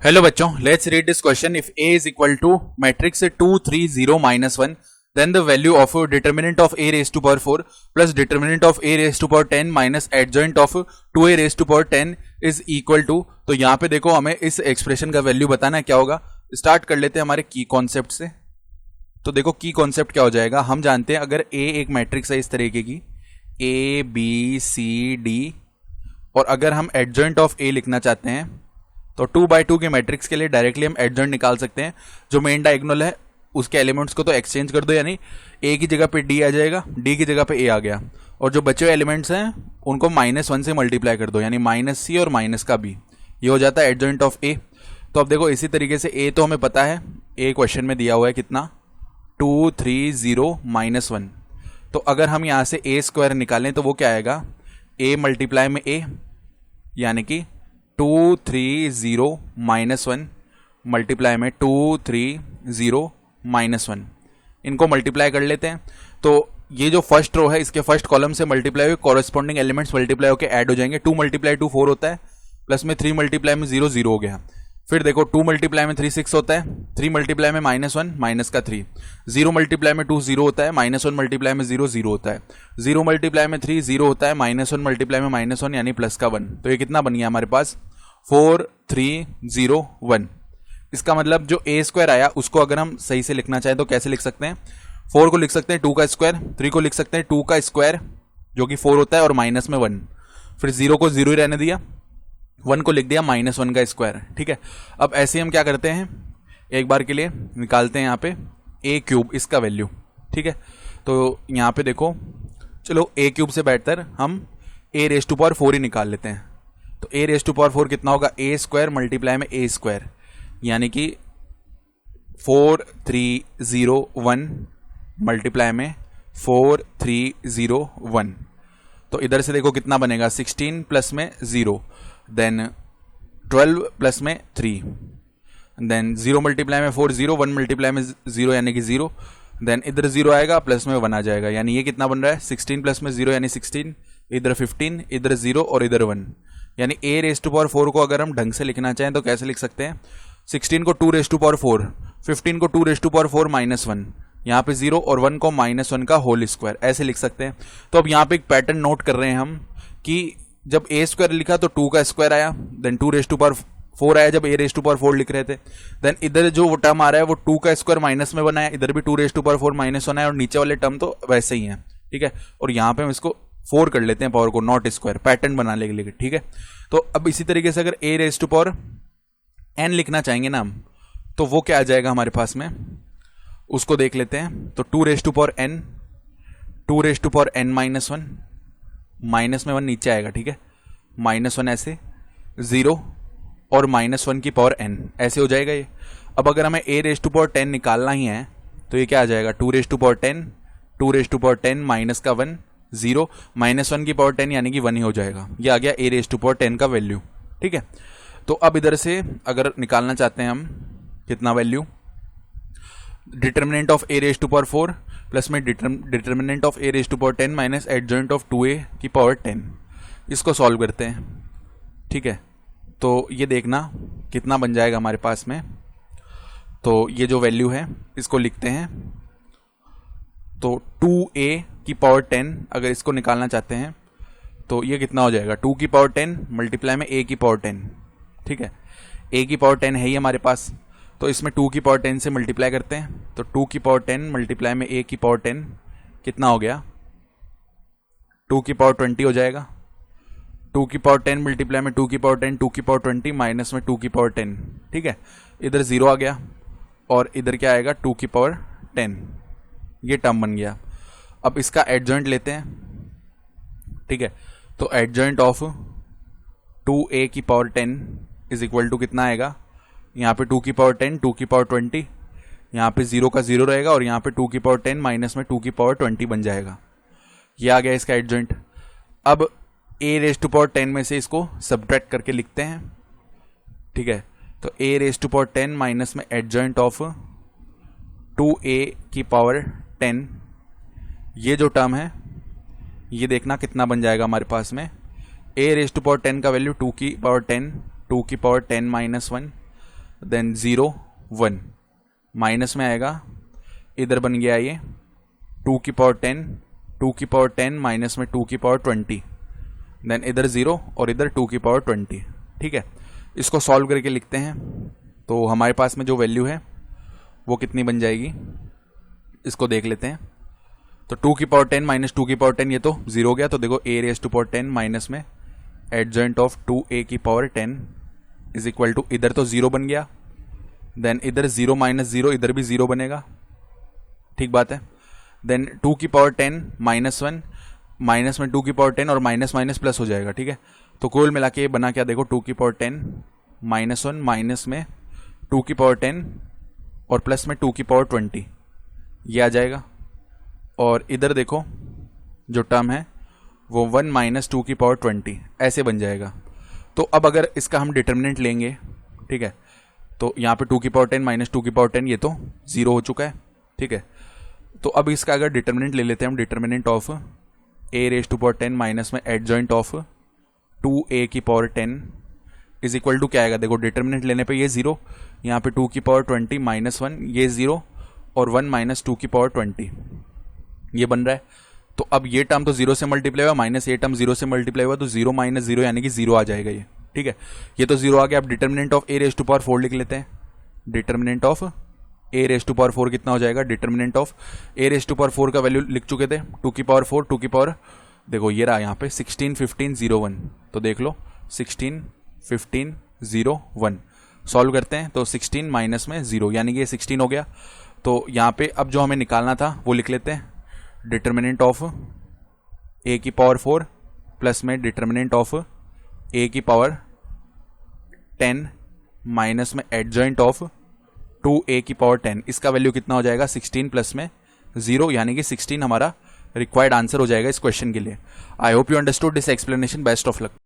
Hello बच्चों, let's read this question. If a is equal to matrix 2 3 0 minus 1, then the value of determinant of a raised to power 4 plus determinant of a raised to power 10 minus adjoint of 2a raised to power 10 is equal to. तो यहाँ पे देखो हमें इस expression का value बताना है क्या होगा. स्टार्ट कर लेते हैं हमारे की कॉन्सेप्ट से. तो देखो की कॉन्सेप्ट क्या हो जाएगा. हम जानते हैं अगर a एक मैट्रिक्स है इस तरीके की a b c d, और अगर हम एडजॉइंट ऑफ a लिखना चाहते हैं तो 2x2 के मैट्रिक्स के लिए डायरेक्टली हम एडजॉइंट निकाल सकते हैं. जो मेन डायगोनल है उसके एलिमेंट्स को तो एक्सचेंज कर दो, यानी a की जगह पे d आ जाएगा, d की जगह पे a आ गया, और जो बचे हुए एलिमेंट्स हैं उनको -1 से मल्टीप्लाई कर दो, यानी -c और माइनस का b. ये हो जाता है एडजॉइंट ऑफ a. तो अब देखो इसी तरीके से a तो हमें पता है, a क्वेश्चन में दिया हुआ है कितना 2 3 0 -1. तो अगर हम यहाँ से a स्क्वायर निकालें तो वो क्या आएगा, a मल्टीप्लाई में a, यानी कि 2 3 0 -1 मल्टीप्लाई में 2 3 0 -1. इनको मल्टीप्लाई कर लेते हैं. तो ये जो फर्स्ट रो है इसके फर्स्ट कॉलम से मल्टीप्लाई हुए कॉरेस्पॉन्डिंग एलिमेंट्स मल्टीप्लाई होकर ऐड हो जाएंगे. 2 मल्टीप्लाई 2 4 होता है, प्लस में 3 मल्टीप्लाई में 0 0 हो गया. फिर देखो 2 मल्टीप्लाई में 3 6 होता है, 3 मल्टीप्लाई में -1 माइनस का 3, 0 मल्टीप्लाई में 2 0 होता है, -1 मल्टीप्लाई में 0 0 होता है, 0 मल्टीप्लाई में 3 0 होता है, -1 मल्टीप्लाई में -1 यानी प्लस का 1. तो ये कितना बन गया हमारे पास 4 3 0 1. इसका मतलब जो a स्क्वायर आया उसको अगर हम सही से लिखना चाहें तो कैसे लिख सकते हैं. 4 को लिख सकते हैं 2 का स्क्वायर, 3 को लिख सकते हैं 2 का स्क्वायर जो कि 4 होता है और माइनस में 1, फिर 0 को 0 ही रहने दिया, 1 को लिख दिया -1 का स्क्वायर. ठीक है. अब ऐसे हम क्या करते हैं, एक बार के लिए निकालते हैं यहाँ पे a क्यूब, इसका वैल्यू. ठीक है. तो यहाँ पे देखो, चलो a क्यूब से बेहतर हम a रेज़ टू पावर 4 ही निकाल लेते हैं. तो a रेज़ टू पावर 4 कितना होगा, a स्क्वायर मल्टीप्लाई में a स्क्वायर, यानी कि 4 3 0 1 मल्टीप्लाई में 4 3 0 1. तो इधर से देखो कितना बनेगा, 16 प्लस में 0, देन 12 प्लस में 3, देन 0 मल्टीप्लाई में 4 0, 1 मल्टीप्लाई में 0 यानी कि 0, देन इधर 0 आएगा, प्लस में 1 आ जाएगा, यानी ये कितना बन रहा है 16 प्लस में 0 यानी 16, इधर 15, इधर 0 और इधर 1. यानी a रेज़ टू पावर 4 को अगर हम ढंग से लिखना चाहें तो कैसे लिख सकते हैं, 16 को 2 रेज़ टू पावर 4, 15 को 2 रेज़ टू पावर 4 -1, यहाँ पे 0 और 1 को -1 का होल स्क्वायर, ऐसे लिख सकते हैं. तो अब यहाँ पे एक पैटर्न नोट कर रहे हैं हम कि जब a स्क्वायर लिखा तो 2 का स्क्वायर आया, देन 2 रेज़ टू पावर 4 आया जब a रेज़ टू पावर 4 लिख रहे थे, देन इधर जो टर्म आ रहा है वो 2 का स्क्वायर माइनस में बनाया, इधर भी 2 रेज़ टू पावर 4 -1 है, और नीचे वाले टर्म तो वैसे ही है. ठीक है. और यहाँ पे हम इसको 4 कर लेते हैं पावर को, नॉट स्क्वायर, पैटर्न बनाने के लिए. ठीक है. तो अब इसी तरीके से अगर a raise to power n लिखना चाहेंगे ना हम, तो वो क्या आ जाएगा हमारे पास में, उसको देख लेते हैं. तो 2 raise to power n, 2 raise to power n -1, minus में 1 नीचे आएगा. ठीक है. -1 ऐसे, 0 और -1 की पावर n, ऐसे हो जाएगा ये. अब अगर हमें a रेज़ टू पावर 10 निकालना ही है तो ये क्या आ जाएगा, 2 raise to power 10, 2 raise to power 10 minus का 1, 0, -1 की पावर 10 यानी कि 1 ही हो जाएगा. ये आ गया a रेज़ टू पावर 10 का वैल्यू. ठीक है. तो अब इधर से अगर निकालना चाहते हैं हम कितना value, determinant of a raise to power 4 plus में determinant of a raise to power 10 minus adjoint of 2a की पावर 10, इसको सॉल्व करते हैं. ठीक है. तो ये देखना कितना बन जाएगा हमारे पास में. तो ये जो वैल्यू है इसको लिखते हैं. तो 2a की पावर 10 अगर इसको निकालना चाहते हैं तो ये कितना हो जाएगा, 2 की पावर 10 मल्टीप्लाई में a की पावर 10. ठीक है. a की पावर 10 है ही हमारे पास, तो इसमें 2 की पावर 10 से मल्टीप्लाई करते हैं. तो 2 की पावर 10 मल्टीप्लाई में a की पावर 10 कितना हो गया, 2 की पावर 20 हो जाएगा. 2 की पावर 10 मल्टीप्लाई में 2 की पावर 10, 2 की पावर 20 माइनस में 2 की पावर 10. ठीक है. इधर 0 आ गया और इधर क्या आएगा 2 की पावर 10. ये टर्म बन गया. अब इसका एडजॉइंट लेते हैं. ठीक है. तो एडजॉइंट ऑफ 2a की पावर 10 इज इक्वल टू कितना आएगा, यहाँ पे 2 की पावर 10, 2 की पावर 20, यहाँ पे 0 का 0 रहेगा और यहाँ पे 2 की पावर 10 माइनस में 2 की पावर 20 बन जाएगा. ये आ गया इसका एडजॉइंट. अब a रेज़ टू पावर 10 में से इसको सब्ट्रैक्ट करके लिखते हैं. ठीक है. तो a raise to power 10 minus में एडजॉइंट ऑफ 2a की पावर 10, ये जो टर्म है ये देखना कितना बन जाएगा हमारे पास में, a रेज़ टू पावर 10 का वैल्यू 2 की पावर 10, 2 की पावर 10 माइनस 1, देन 0 1 माइनस में आएगा, इधर बन गया ये 2 की पावर 10, 2 की पावर 10 माइनस में 2 की पावर 20, देन इधर 0 और इधर 2 की पावर 20। ठीक है, इसको सॉल्व करके लिखते हैं। तो हमारे पास में जो वैल्यू है वो कितनी बन जाएगी, इसको देख लेते हैं। तो 2 की पावर 10 माइनस 2 की पावर 10, ये तो 0 हो गया। तो देखो a raise to power 10 minus में एडजॉइंट ऑफ 2a की पावर 10 इज इक्वल टू, इधर तो 0 बन गया, देन इधर 0 माइनस 0, इधर भी 0 बनेगा। ठीक बात है। देन 2 की पावर 10 माइनस 1, माइनस में 2 की पावर 10 और माइनस माइनस प्लस हो जाएगा। ठीक है, तो कुल मिला के ये बना क्या, देखो 2 की पावर 10 माइनस 1 माइनस में 2 की पावर 10 और प्लस में 2 की पावर 20, ये आ जाएगा। और इधर देखो जो टर्म है वो 1 माइनस 2 की पावर 20 ऐसे बन जाएगा। तो अब अगर इसका हम डिटर्मिनेंट लेंगे, ठीक है, तो यहाँ पे 2 की पावर 10 माइनस 2 की पावर 10 ये तो 0 हो चुका है। ठीक है, तो अब इसका अगर डिटर्मिनेंट ले लेते हैं हम, determinant of a raise to power 10 minus में एडजॉइंट ऑफ 2a की पावर 10 इज इक्वल टू क्या आएगा, देखो डिटर्मिनेंट लेने पे ये 0, यहाँ पे 2 की पावर 20 माइनस 1, ये 0 और 1 माइनस 2 की पावर 20 ये बन रहा है। तो अब ये टर्म तो 0 से मल्टीप्लाई हुआ, माइनस ये टर्म 0 से मल्टीप्लाई हुआ, तो 0 माइनस 0 यानी कि 0 आ जाएगा ये। ठीक है, ये तो 0 आ गया। अब determinant of a raise to power 4 लिख लेते हैं। Determinant of a raise to power 4 कितना हो जाएगा, determinant of a raise to power 4 का वैल्यू लिख चुके थे, 2 की पावर 4, 2 की पावर देखो ये रहा यहाँ पे 16 15 0 1, तो देख लो 16 15 0 1 सॉल्व करते हैं। तो 16 माइनस में 0 यानी कि ये 16 हो गया। तो यहाँ पे अब जो हमें निकालना था वो लिख लेते हैं, डिटर्मिनेंट ऑफ a की पावर 4 प्लस में डिटर्मिनेंट ऑफ a की पावर 10 माइनस में एडजॉइंट ऑफ 2a की पावर 10, इसका वैल्यू कितना हो जाएगा 16 प्लस में 0 यानी कि 16 हमारा रिक्वायर्ड आंसर हो जाएगा इस क्वेश्चन के लिए। I hope you understood this explanation. Best of luck.